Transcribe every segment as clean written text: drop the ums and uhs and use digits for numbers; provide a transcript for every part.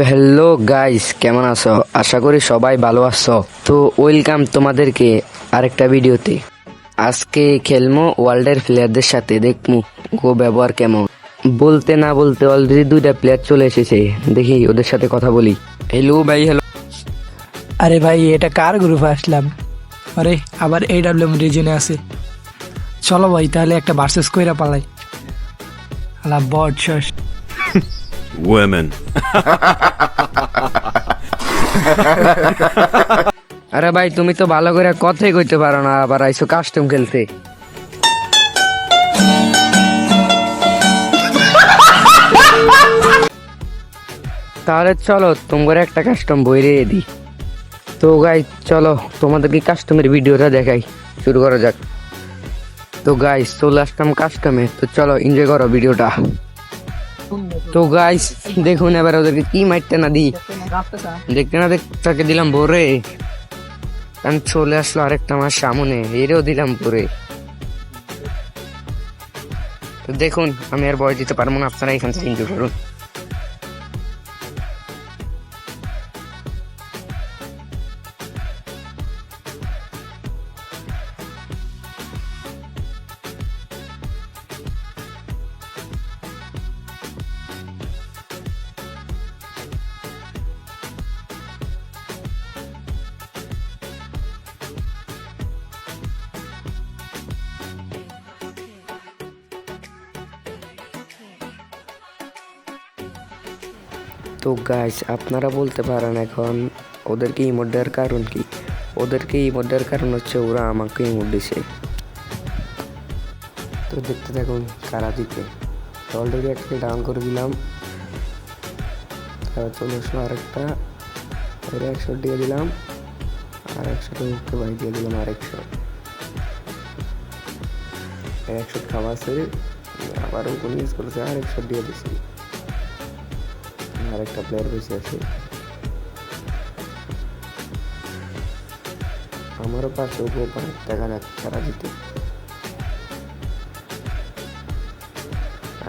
তো hello guys, কেমন আছো? আশা করি সবাই ভালো আছো। তো ওয়েলকাম তোমাদেরকে আরেকটা ভিডিওতে। আজকে খেলমো ওয়ার্ল্ডের প্লেয়ারদের সাথে, দেখমু গো ব্যবহার কেমন। বলতে না বলতে অলরেডি দুইটা প্লেয়ার চলে এসেছে, দেখি ওদের সাথে কথা বলি। হ্যালো ভাই, হ্যালো। আরে ভাই, এটা কার গ্রুপে আসলাম? আরে আবার AWM রিজনে আছে। চলো ভাই, তাহলে একটা ভার্সেস কইরা পালাই। আলা বট শস। Women. আরে ভাই, তুমি তো ভালো করে কথাই কইতে পারো না, আবার আইসো কাস্টম খেলতে। তাহলে চলো তোমার একটা কাস্টম বইরে দিই। তো গাই চলো তোমাদেরকে কাস্টমের ভিডিওটা দেখাই, শুরু করা যাক। তো গাইস চলে আসলাম কাস্টমে, তো চলো এনজয় করো ভিডিওটা। তো গাইস দেখুন এবার ওদেরকে কি মারতে না দিই, দেখতে না দেখতে দিলাম ভোরে, কারণ চলে আসলো আরেকটা আমার সামনে, এরেও দিলাম ভোরে। তো দেখুন আমি আর বয় দিতে পারবো না, আপনারা এখান থেকে এনজয় করুন। তো গাইস আপনারা বলতে পারেন এখন ওদেরকে ইমোট দেওয়ার কারণ কি? ওদেরকে ইমোট দেওয়ার কারণ হচ্ছে ওরা আমাকে ইমোট দিছে। তো দেখতে থাকুন কারা দিতে। অলরেডি একটা ডাউন করে দিলাম, তারপর চলে আসলো আরেকটা, ওরা 100 দিয়ে দিলাম, আর 100 ওকে ভাই দিয়ে দিলাম, আর 100 খাওয়া আছে, আবারও কোন ইউজ করেছে, আর 100 দিয়ে দিছি। আরেকটা প্লেয়ার বেশি আছে, আমারও পাশে দেখা যাক তারা জিতে।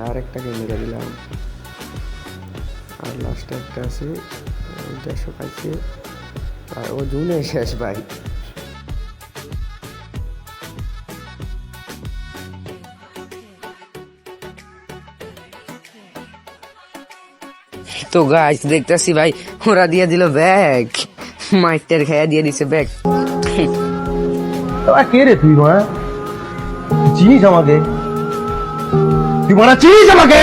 আর একটাকে মেরে দিলাম, আর লাস্টে একটা আছে 150 পাইছে, আর ও জুনে শেষ ভাই। তো গাইস দেখতেছি ভাই ওরা দিয়ে দিল ব্যাগ, মাইটার খাইয়া দিয়ে দিছে ব্যাগ। কে রে তুই? চিনিস আমাকে? তুই মারা চিনিস আমাকে?